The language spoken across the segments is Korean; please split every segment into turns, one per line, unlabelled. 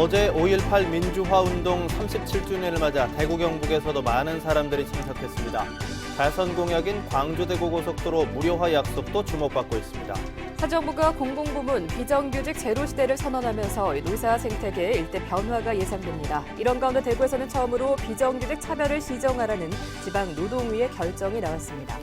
어제 5.18 민주화운동 37주년을 맞아 대구 경북에서도 많은 사람들이 참석했습니다. 대선 공약인 광주대구고속도로 무료화 약속도 주목받고 있습니다.
한 정부가 공공부문 비정규직 제로 시대를 선언하면서 노사 생태계에 일대 변화가 예상됩니다. 이런 가운데 대구에서는 처음으로 비정규직 차별을 시정하라는 지방 노동위의 결정이 나왔습니다.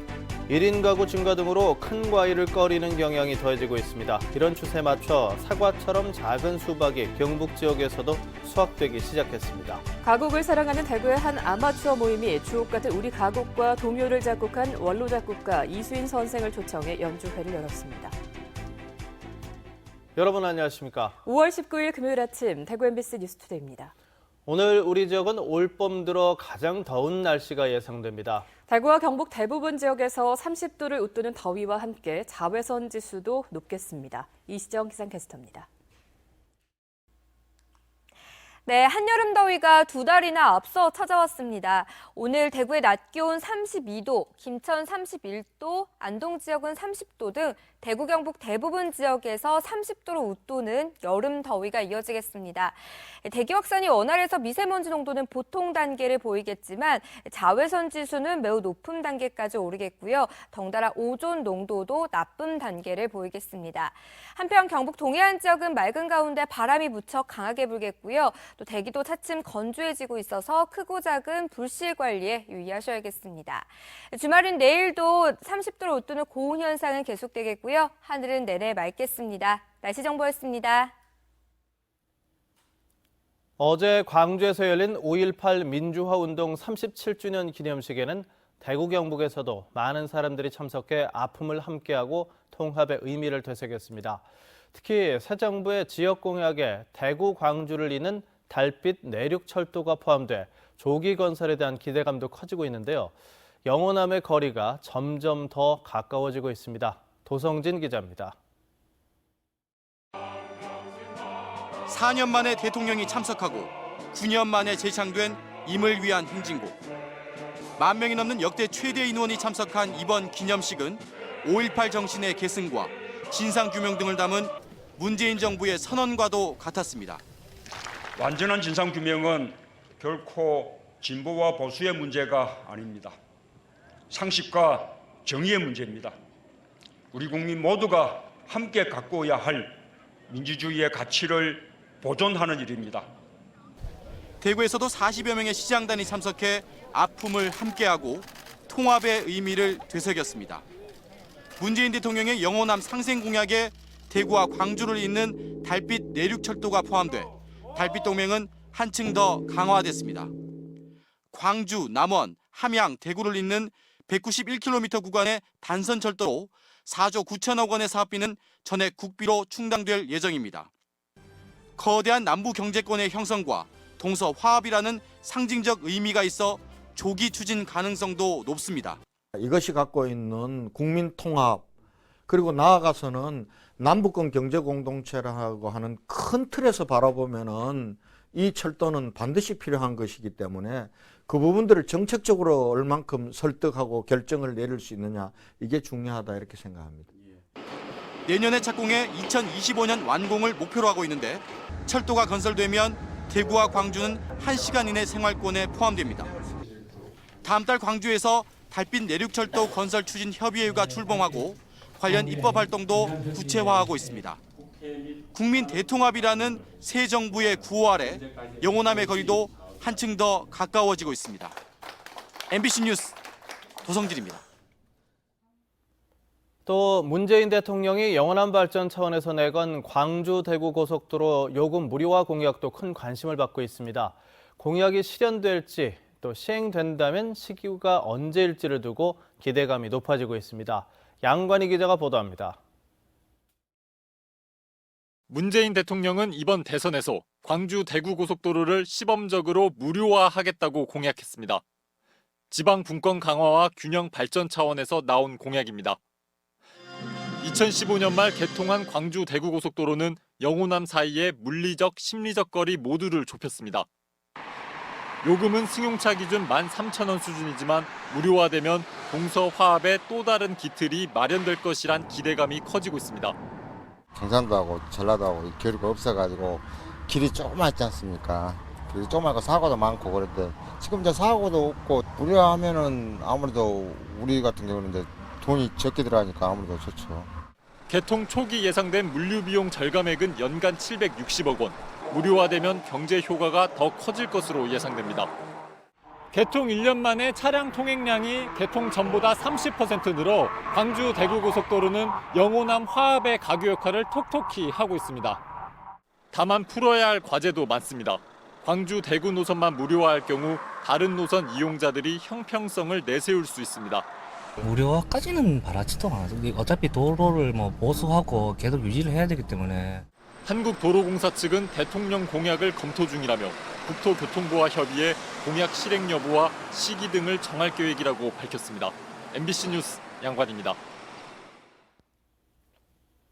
1인 가구 증가 등으로 큰 과일을 꺼리는 경향이 더해지고 있습니다. 이런 추세에 맞춰 사과처럼 작은 수박이 경북 지역에서도 수확되기 시작했습니다.
가곡을 사랑하는 대구의 한 아마추어 모임이 주옥 같은 우리 가곡과 동요를 작곡한 원로 작곡가 이수인 선생을 초청해 연주회를 열었습니다.
여러분 안녕하십니까?
5월 19일 금요일 아침 대구 MBC 뉴스투데이입니다.
오늘 우리 지역은 올봄 들어 가장 더운 날씨가 예상됩니다.
대구와 경북 대부분 지역에서 30도를 웃도는 더위와 함께 자외선 지수도 높겠습니다. 이시정 기상캐스터입니다.
네, 한여름 더위가 두 달이나 앞서 찾아왔습니다. 오늘 대구의 낮 기온 32도, 김천 31도, 안동 지역은 30도 등 대구 경북 대부분 지역에서 30도로 웃도는 여름 더위가 이어지겠습니다. 대기 확산이 원활해서 미세먼지 농도는 보통 단계를 보이겠지만 자외선 지수는 매우 높은 단계까지 오르겠고요. 덩달아 오존 농도도 나쁨 단계를 보이겠습니다. 한편 경북 동해안 지역은 맑은 가운데 바람이 무척 강하게 불겠고요. 또 대기도 차츰 건조해지고 있어서 크고 작은 불씨 관리에 유의하셔야겠습니다. 주말인 내일도 30도를 웃도는 고온 현상은 계속되겠고요. 하늘은 내내 맑겠습니다. 날씨 정보였습니다.
어제 광주에서 열린 5.18 민주화운동 37주년 기념식에는 대구 경북에서도 많은 사람들이 참석해 아픔을 함께하고 통합의 의미를 되새겼습니다. 특히 새 정부의 지역 공약에 대구 광주를 잇는 달빛 내륙철도가 포함돼 조기 건설에 대한 기대감도 커지고 있는데요. 영호남의 거리가 점점 더 가까워지고 있습니다. 도성진 기자입니다.
4년 만에 대통령이 참석하고 9년 만에 재창된 임을 위한 행진곡. 10,000명이 넘는 역대 최대 인원이 참석한 이번 기념식은 5.18 정신의 계승과 진상규명 등을 담은 문재인 정부의 선언과도 같았습니다.
완전한 진상규명은 결코 진보와 보수의 문제가 아닙니다. 상식과 정의의 문제입니다. 우리 국민 모두가 함께 가꾸어야 할 민주주의의 가치를 보존하는 일입니다.
대구에서도 40여 명의 시장단이 참석해 아픔을 함께하고 통합의 의미를 되새겼습니다. 문재인 대통령의 영호남 상생 공약에 대구와 광주를 잇는 달빛 내륙철도가 포함돼 달빛 동맹은 한층 더 강화됐습니다. 광주, 남원, 함양, 대구를 잇는 191km 구간의 단선철도로 4조 9천억 원의 사업비는 전액 국비로 충당될 예정입니다. 거대한 남부 경제권의 형성과 동서 화합이라는 상징적 의미가 있어 조기 추진 가능성도 높습니다.
이것이 갖고 있는 국민 통합 그리고 나아가서는 남북권 경제 공동체라고 하는 큰 틀에서 바라보면은 이 철도는 반드시 필요한 것이기 때문에 그 부분들을 정책적으로 얼만큼 설득하고 결정을 내릴 수 있느냐 이게 중요하다 이렇게 생각합니다.
내년에 착공해 2025년 완공을 목표로 하고 있는데 철도가 건설되면 대구와 광주는 1시간 이내 생활권에 포함됩니다. 다음 달 광주에서 달빛 내륙철도 건설 추진 협의회가 출범하고 관련 입법 활동도 구체화하고 있습니다. 국민 대통합이라는 새 정부의 구호 아래 영호남의 거리도 한층 더 가까워지고 있습니다. MBC 뉴스 도성진입니다.
또 문재인 대통령이 영원한 발전 차원에서 내건 광주 대구 고속도로 요금 무료화 공약도 큰 관심을 받고 있습니다. 공약이 실현될지 또 시행된다면 시기가 언제일지를 두고 기대감이 높아지고 있습니다. 양관희 기자가 보도합니다.
문재인 대통령은 이번 대선에서 광주 대구 고속도로를 시범적으로 무료화하겠다고 공약했습니다. 지방 분권 강화와 균형 발전 차원에서 나온 공약입니다. 2015년 말 개통한 광주 대구 고속도로는 영호남 사이의 물리적, 심리적 거리 모두를 좁혔습니다. 요금은 승용차 기준 13,000원 수준이지만 무료화되면 동서 화합의 또 다른 기틀이 마련될 것이란 기대감이 커지고 있습니다.
경상도하고 전라도하고 교류가 없어가지고 길이 조그맣지 않습니까? 길이 조그맣고 사고도 많고 그런데 지금 이제 사고도 없고 우려하면은 아무래도 우리 같은 경우는 이제 돈이 적게 들어가니까 아무래도 좋죠.
개통 초기 예상된 물류 비용 절감액은 연간 760억 원. 무료화되면 경제 효과가 더 커질 것으로 예상됩니다. 개통 1년 만에 차량 통행량이 개통 전보다 30% 늘어 광주 대구 고속도로는 영호남 화합의 가교 역할을 톡톡히 하고 있습니다. 다만 풀어야 할 과제도 많습니다. 광주 대구 노선만 무료화할 경우 다른 노선 이용자들이 형평성을 내세울 수 있습니다.
무료화까지는 바라지도 않아요. 어차피 도로를 보수하고 계속 유지를 해야 되기 때문에.
한국도로공사 측은 대통령 공약을 검토 중이라며 국토교통부와 협의해 공약 실행 여부와 시기 등을 정할 계획이라고 밝혔습니다. MBC 뉴스 양관입니다.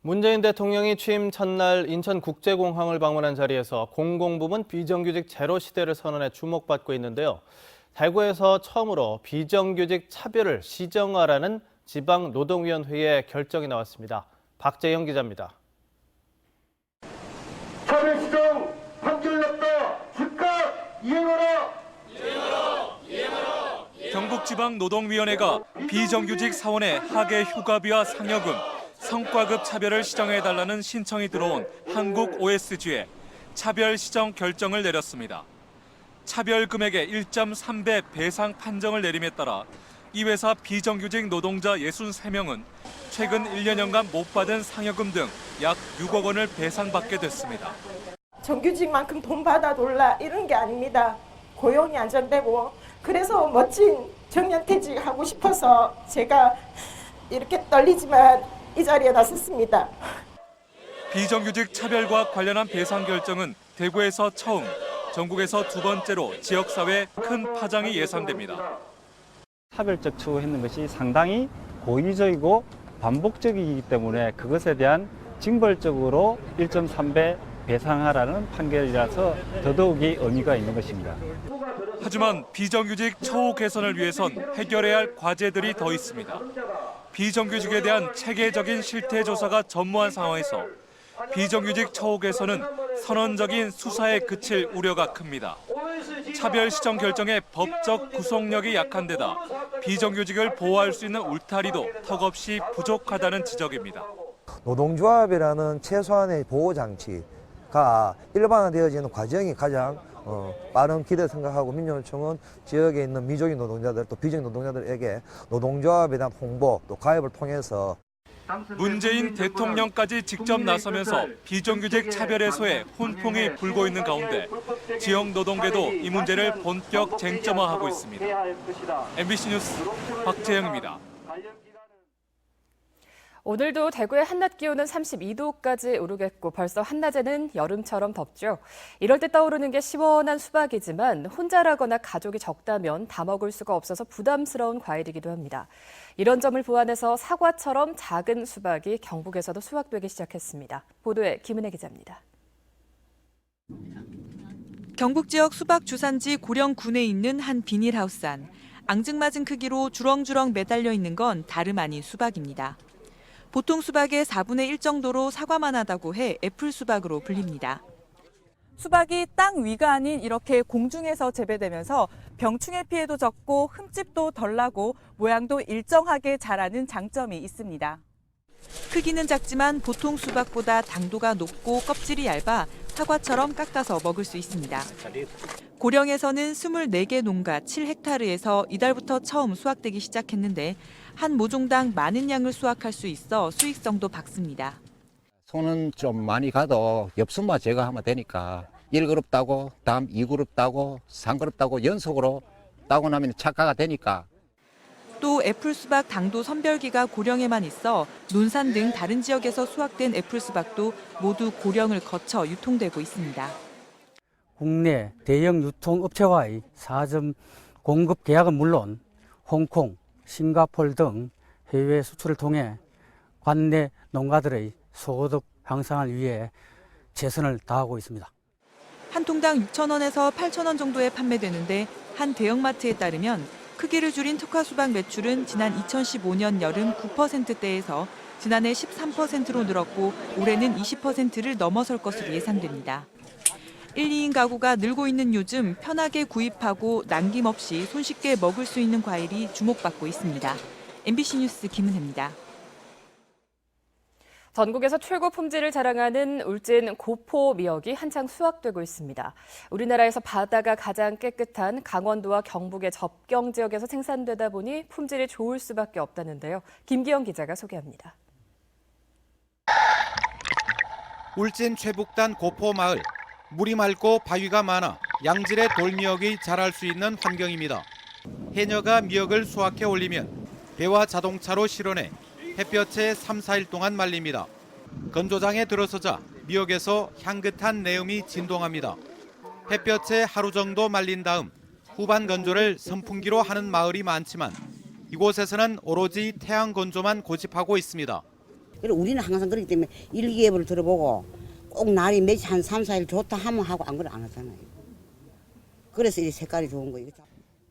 문재인 대통령이 취임 첫날 인천국제공항을 방문한 자리에서 공공부문 비정규직 제로 시대를 선언해 주목받고 있는데요. 대구에서 처음으로 비정규직 차별을 시정하라는 지방노동위원회의 결정이 나왔습니다. 박재영 기자입니다.
차별 시정 판결났다. 즉각 이행하라.
경북지방노동위원회가 비정규직 사원의 하계 휴가비와 상여금, 성과급 차별을 시정해달라는 신청이 들어온 한국 OSG에 차별 시정 결정을 내렸습니다. 차별 금액의 1.3배 배상 판정을 내림에 따라 이 회사 비정규직 노동자 63명은 최근 1년여간 못 받은 상여금 등 약 6억 원을 배상받게 됐습니다.
정규직만큼 돈 받아 놀라 이런 게 아닙니다. 고용이 안정되고 그래서 멋진 정년퇴직 하고 싶어서 제가 이렇게 떨리지만 이 자리에 나섰습니다.
비정규직 차별과 관련한 배상 결정은 대구에서 처음, 전국에서 두 번째로 지역사회에 큰 파장이 예상됩니다.
차별적 처우했는 것이 상당히 고의적이고 반복적이기 때문에 그것에 대한 징벌적으로 1.3배 배상하라는 판결이라서 더더욱이 의미가 있는 것입니다.
하지만 비정규직 처우 개선을 위해선 해결해야 할 과제들이 더 있습니다. 비정규직에 대한 체계적인 실태 조사가 전무한 상황에서 비정규직 처우 개선은 선언적인 수사에 그칠 우려가 큽니다. 차별 시정 결정의 법적 구속력이 약한 데다 비정규직을 보호할 수 있는 울타리도 턱없이 부족하다는 지적입니다.
노동조합이라는 최소한의 보호장치가 일반화되어지는 과정이 가장 빠른 기대 생각하고 민주노총은 지역에 있는 미적인 노동자들 또 비정규직 노동자들에게 노동조합에 대한 홍보 또 가입을 통해서
문재인 대통령까지 직접 나서면서 비정규직 차별 해소에 훈풍이 불고 있는 가운데 지역 노동계도 이 문제를 본격 쟁점화하고 있습니다. MBC 뉴스 박재영입니다.
오늘도 대구의 한낮 기온은 32도까지 오르겠고 벌써 한낮에는 여름처럼 덥죠. 이럴 때 떠오르는 게 시원한 수박이지만 혼자라거나 가족이 적다면 다 먹을 수가 없어서 부담스러운 과일이기도 합니다. 이런 점을 보완해서 사과처럼 작은 수박이 경북에서도 수확되기 시작했습니다. 보도에 김은혜 기자입니다.
경북 지역 수박 주산지 고령군에 있는 한 비닐하우스 안. 앙증맞은 크기로 주렁주렁 매달려 있는 건 다름 아닌 수박입니다. 보통 수박의 4분의 1 정도로 사과만 하다고 해 애플 수박으로 불립니다.
수박이 땅 위가 아닌 이렇게 공중에서 재배되면서 병충해 피해도 적고 흠집도 덜 나고 모양도 일정하게 자라는 장점이 있습니다.
크기는 작지만 보통 수박보다 당도가 높고 껍질이 얇아 사과처럼 깎아서 먹을 수 있습니다. 고령에서는 24개 농가 7헥타르에서 이달부터 처음 수확되기 시작했는데 한 모종당 많은 양을 수확할 수 있어 수익성도 밝습니다.
손은 좀 많이 가도 엽순만 제거하면 되니까 1그룹 따고 다음 2그룹 따고 3그룹 따고 연속으로 따고 나면 착화가 되니까.
또 애플 수박 당도 선별기가 고령에만 있어 논산 등 다른 지역에서 수확된 애플 수박도 모두 고령을 거쳐 유통되고 있습니다.
국내 대형 유통업체와의 4점 공급 계약은 물론 홍콩, 싱가포르 등 해외 수출을 통해 관내 농가들의 소득 향상을 위해 최선을 다하고 있습니다.
한 통당 6,000원에서 8,000원 정도에 판매되는데 한 대형마트에 따르면 크기를 줄인 특화 수박 매출은 지난 2015년 여름 9%대에서 지난해 13%로 늘었고 올해는 20%를 넘어설 것으로 예상됩니다. 1, 2인 가구가 늘고 있는 요즘 편하게 구입하고 남김없이 손쉽게 먹을 수 있는 과일이 주목받고 있습니다. MBC 뉴스 김은혜입니다.
전국에서 최고 품질을 자랑하는 울진 고포 미역이 한창 수확되고 있습니다. 우리나라에서 바다가 가장 깨끗한 강원도와 경북의 접경 지역에서 생산되다 보니 품질이 좋을 수밖에 없다는데요. 김기영 기자가 소개합니다.
울진 최북단 고포 마을. 물이 맑고 바위가 많아 양질의 돌미역이 자랄 수 있는 환경입니다. 해녀가 미역을 수확해 올리면 배와 자동차로 실어내 햇볕에 3, 4일 동안 말립니다. 건조장에 들어서자 미역에서 향긋한 내음이 진동합니다. 햇볕에 하루 정도 말린 다음 후반 건조를 선풍기로 하는 마을이 많지만 이곳에서는 오로지 태양 건조만 고집하고 있습니다.
우리는 항상 그렇기 때문에 일기예보를 들어보고 꼭 날이 며칠 한 3, 4일 좋다 하면 하고 안 그래 안 하잖아요. 그래서 이 색깔이 좋은 거예요.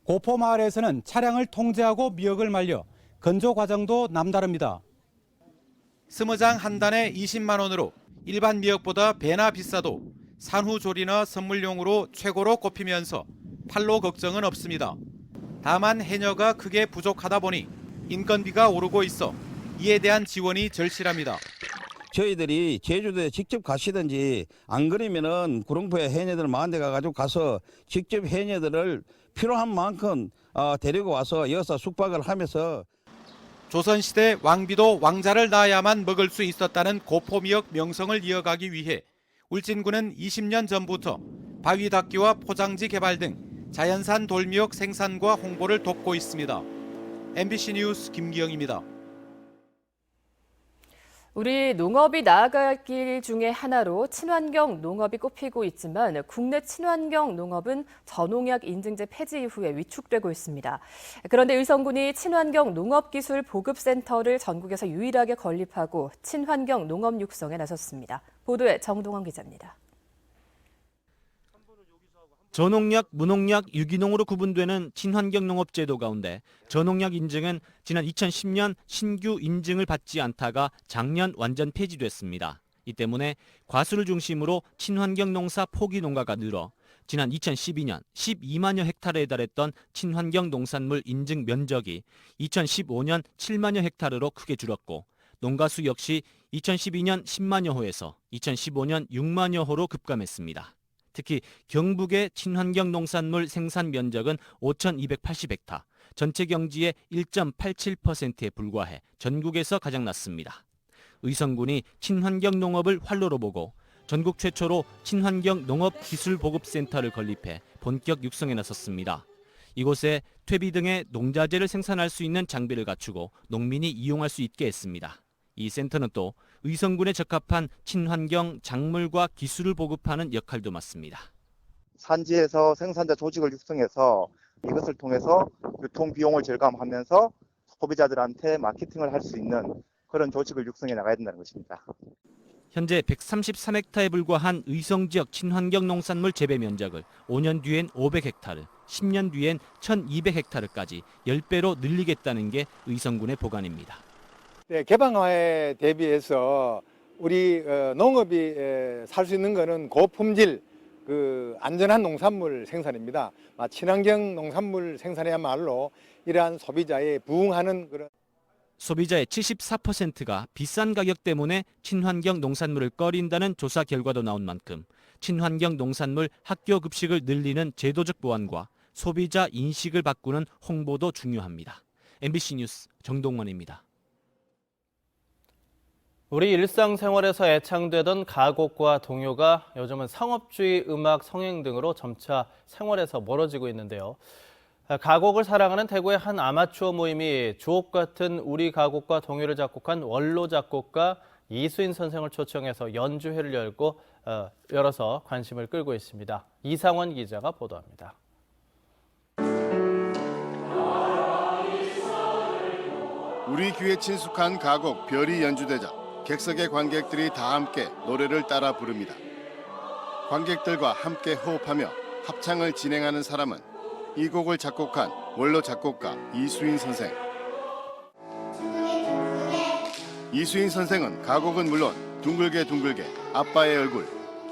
고포 마을에서는 차량을 통제하고 미역을 말려 건조 과정도 남다릅니다.
스무장 한 단에 20만 원으로 일반 미역보다 배나 비싸도 산후조리나 선물용으로 최고로 꼽히면서 판로 걱정은 없습니다. 다만 해녀가 크게 부족하다 보니 인건비가 오르고 있어 이에 대한 지원이 절실합니다.
저희들이 제주도에 직접 가시든지 안 그러면은 구룡포에 해녀들 많은 데 가서 직접 해녀들을 필요한 만큼 데리고 와서 여기서 숙박을 하면서
조선시대 왕비도 왕자를 낳아야만 먹을 수 있었다는 고포미역 명성을 이어가기 위해 울진군은 20년 전부터 바위 닦기와 포장지 개발 등 자연산 돌미역 생산과 홍보를 돕고 있습니다. MBC 뉴스 김기영입니다.
우리 농업이 나아갈 길 중에 하나로 친환경 농업이 꼽히고 있지만 국내 친환경 농업은 저농약 인증제 폐지 이후에 위축되고 있습니다. 그런데 의성군이 친환경 농업기술 보급센터를 전국에서 유일하게 건립하고 친환경 농업 육성에 나섰습니다. 보도에 정동원 기자입니다.
저농약, 무농약, 유기농으로 구분되는 친환경 농업 제도 가운데 저농약 인증은 지난 2010년 신규 인증을 받지 않다가 작년 완전 폐지됐습니다. 이 때문에 과수를 중심으로 친환경 농사 포기 농가가 늘어 지난 2012년 12만여 헥타르에 달했던 친환경 농산물 인증 면적이 2015년 7만여 헥타르로 크게 줄었고 농가 수 역시 2012년 10만여 호에서 2015년 6만여 호로 급감했습니다. 특히 경북의 친환경 농산물 생산 면적은 5,280헥타, 전체 경지의 1.87%에 불과해 전국에서 가장 낮습니다. 의성군이 친환경 농업을 활로로 보고 전국 최초로 친환경 농업기술보급센터를 건립해 본격 육성에 나섰습니다. 이곳에 퇴비 등의 농자재를 생산할 수 있는 장비를 갖추고 농민이 이용할 수 있게 했습니다. 이 센터는 또 의성군에 적합한 친환경 작물과 기술을 보급하는 역할도 맡습니다.
산지에서 생산자 조직을 육성해서 이것을 통해서 유통 비용을 절감하면서 소비자들한테 마케팅을 할 수 있는 그런 조직을 육성해 나가야 된다는 것입니다.
현재 133헥타에 불과한 의성 지역 친환경 농산물 재배 면적을 5년 뒤엔 500헥타르, 10년 뒤엔 1,200헥타르까지 10배로 늘리겠다는 게 의성군의 보관입니다.
네, 개방화에 대비해서 우리 농업이 살 수 있는 것은 고품질, 안전한 농산물 생산입니다. 친환경 농산물 생산이야말로 이러한 소비자에 부응하는 그런.
소비자의 74%가 비싼 가격 때문에 친환경 농산물을 꺼린다는 조사 결과도 나온 만큼 친환경 농산물 학교 급식을 늘리는 제도적 보완과 소비자 인식을 바꾸는 홍보도 중요합니다. MBC 뉴스 정동원입니다.
우리 일상생활에서 애창되던 가곡과 동요가 요즘은 상업주의 음악 성행 등으로 점차 생활에서 멀어지고 있는데요. 가곡을 사랑하는 대구의 한 아마추어 모임이 주옥 같은 우리 가곡과 동요를 작곡한 원로 작곡가 이수인 선생을 초청해서 연주회를 열어서 관심을 끌고 있습니다. 이상원 기자가 보도합니다.
우리 귀에 친숙한 가곡 별이 연주되자 객석의 관객들이 다 함께 노래를 따라 부릅니다. 관객들과 함께 호흡하며 합창을 진행하는 사람은 이 곡을 작곡한 원로 작곡가 이수인 선생. 이수인 선생은 가곡은 물론 둥글게 둥글게, 아빠의 얼굴,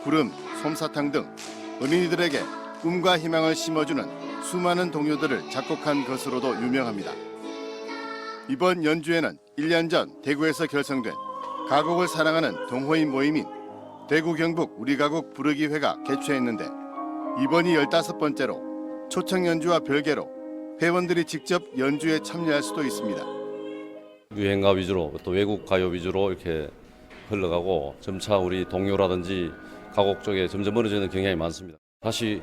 구름, 솜사탕 등 어린이들에게 꿈과 희망을 심어주는 수많은 동요들을 작곡한 것으로도 유명합니다. 이번 연주회는 1년 전 대구에서 결성된 가곡을 사랑하는 동호인 모임인 대구 경북 우리 가곡 부르기회가 개최했는데 이번이 15번째로 초청 연주와 별개로 회원들이 직접 연주에 참여할 수도 있습니다.
유행가 위주로 또 외국 가요 위주로 이렇게 흘러가고 점차 우리 동요라든지 가곡 쪽에 점점 멀어지는 경향이 많습니다. 다시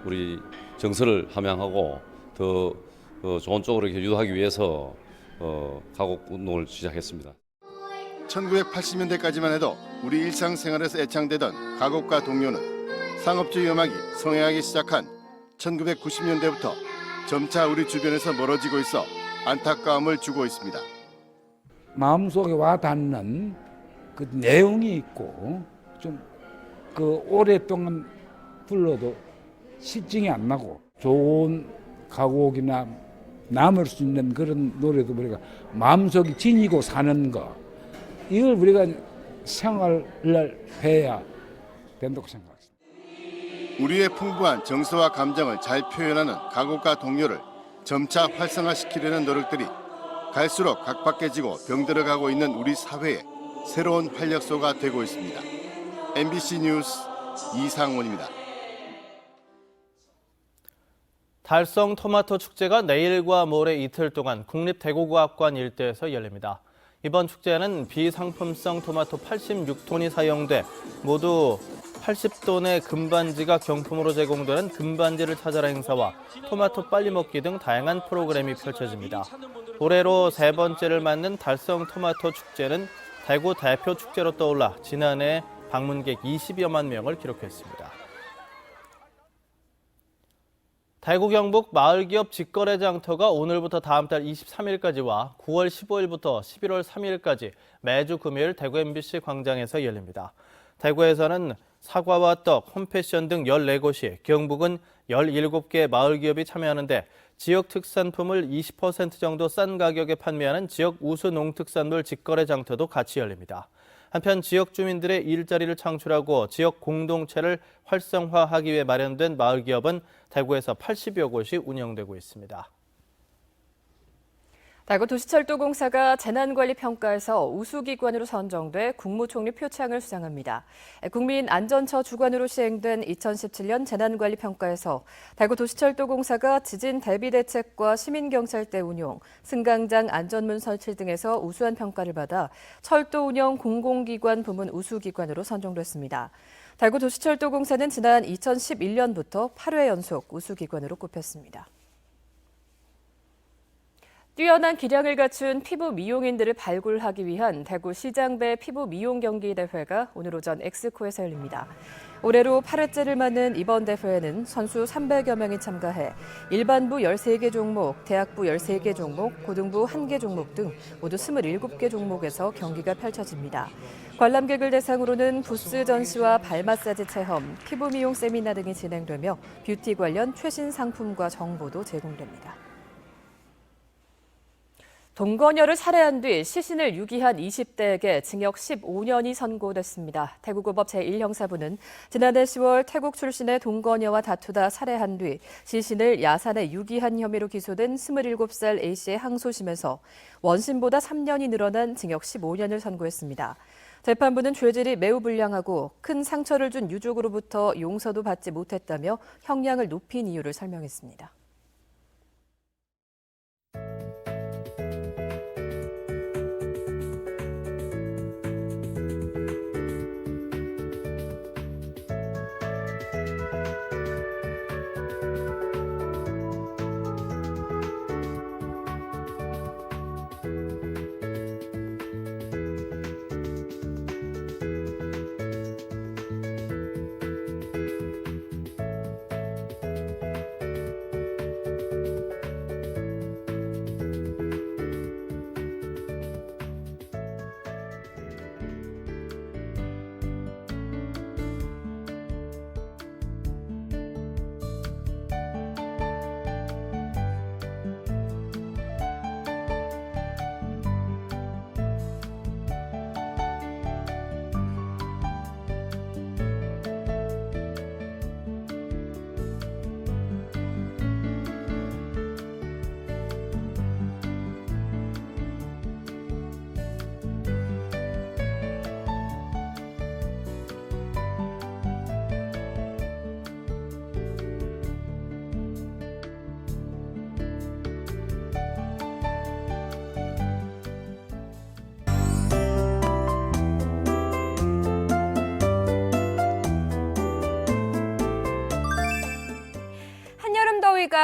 우리 정서를 함양하고 더 좋은 쪽으로 이렇게 유도하기 위해서 가곡 운동을 시작했습니다.
1980년대까지만 해도 우리 일상생활에서 애창되던 가곡과 동요는 상업주의 음악이 성행하기 시작한 1990년대부터 점차 우리 주변에서 멀어지고 있어 안타까움을 주고 있습니다.
마음속에 와 닿는 그 내용이 있고 좀 그 오랫동안 불러도 실증이 안 나고 좋은 가곡이나 남을 수 있는 그런 노래도 우리가 마음속에 지니고 사는 거 이걸 우리가 생활을 해야 된다고 생각합니다.
우리의 풍부한 정서와 감정을 잘 표현하는 가곡과 동요를 점차 활성화시키려는 노력들이 갈수록 각박해지고 병들어가고 있는 우리 사회의 새로운 활력소가 되고 있습니다. MBC 뉴스 이상원입니다.
달성 토마토 축제가 내일과 모레 이틀 동안 국립대구과학관 일대에서 열립니다. 이번 축제는 비상품성 토마토 86톤이 사용돼 모두 80톤의 금반지가 경품으로 제공되는 금반지를 찾아라 행사와 토마토 빨리 먹기 등 다양한 프로그램이 펼쳐집니다. 올해로 3번째를 맞는 달성 토마토 축제는 대구 대표 축제로 떠올라 지난해 방문객 20여만 명을 기록했습니다. 대구 경북 마을기업 직거래 장터가 오늘부터 다음 달 23일까지와 9월 15일부터 11월 3일까지 매주 금요일 대구 MBC 광장에서 열립니다. 대구에서는 사과와 떡, 홈패션 등 14곳이, 경북은 17개 마을기업이 참여하는데 지역 특산품을 20% 정도 싼 가격에 판매하는 지역 우수 농특산물 직거래 장터도 같이 열립니다. 한편 지역 주민들의 일자리를 창출하고 지역 공동체를 활성화하기 위해 마련된 마을기업은 대구에서 80여 곳이 운영되고 있습니다.
대구 도시철도공사가 재난관리평가에서 우수기관으로 선정돼 국무총리 표창을 수상합니다. 국민안전처 주관으로 시행된 2017년 재난관리평가에서 대구 도시철도공사가 지진 대비대책과 시민경찰대 운용, 승강장 안전문 설치 등에서 우수한 평가를 받아 철도 운영 공공기관 부문 우수기관으로 선정됐습니다. 대구 도시철도공사는 지난 2011년부터 8회 연속 우수기관으로 꼽혔습니다. 뛰어난 기량을 갖춘 피부 미용인들을 발굴하기 위한 대구 시장배 피부 미용 경기 대회가 오늘 오전 엑스코에서 열립니다. 올해로 8회째를 맞는 이번 대회에는 선수 300여 명이 참가해 일반부 13개 종목, 대학부 13개 종목, 고등부 1개 종목 등 모두 27개 종목에서 경기가 펼쳐집니다. 관람객을 대상으로는 부스 전시와 발 마사지 체험, 피부 미용 세미나 등이 진행되며 뷰티 관련 최신 상품과 정보도 제공됩니다. 동거녀를 살해한 뒤 시신을 유기한 20대에게 징역 15년이 선고됐습니다. 대구고법 제1형사부는 지난해 10월 태국 출신의 동거녀와 다투다 살해한 뒤 시신을 야산에 유기한 혐의로 기소된 27살 A씨의 항소심에서 원심보다 3년이 늘어난 징역 15년을 선고했습니다. 재판부는 죄질이 매우 불량하고 큰 상처를 준 유족으로부터 용서도 받지 못했다며 형량을 높인 이유를 설명했습니다.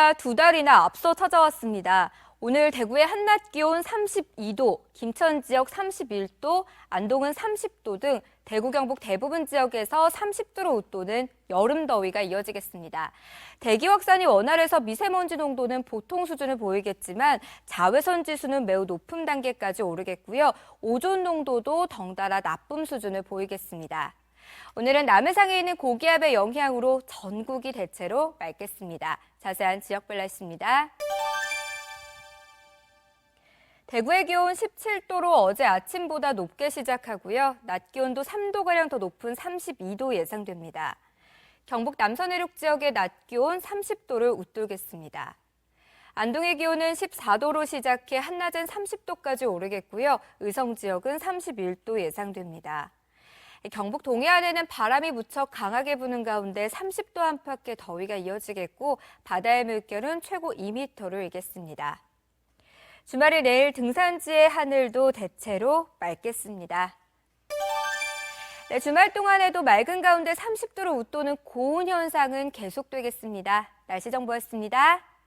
대구가 2달이나 앞서 찾아왔습니다. 오늘 대구의 한낮 기온 32도, 김천 지역 31도, 안동은 30도 등 대구 경북 대부분 지역에서 30도로 웃도는 여름 더위가 이어지겠습니다. 대기 확산이 원활해서 미세먼지 농도는 보통 수준을 보이겠지만 자외선 지수는 매우 높은 단계까지 오르겠고요. 오존 농도도 덩달아 나쁨 수준을 보이겠습니다. 오늘은 남해상에 있는 고기압의 영향으로 전국이 대체로 맑겠습니다. 자세한 지역별 날씨입니다. 대구의 기온 17도로 어제 아침보다 높게 시작하고요. 낮 기온도 3도가량 더 높은 32도 예상됩니다. 경북 남서 내륙 지역의 낮 기온 30도를 웃돌겠습니다. 안동의 기온은 14도로 시작해 한낮은 30도까지 오르겠고요. 의성 지역은 31도 예상됩니다. 경북 동해안에는 바람이 무척 강하게 부는 가운데 30도 안팎의 더위가 이어지겠고 바다의 물결은 최고 2m를 일겠습니다. 주말에 내일 등산지의 하늘도 대체로 맑겠습니다. 네, 주말 동안에도 맑은 가운데 30도로 웃도는 고온 현상은 계속되겠습니다. 날씨 정보였습니다.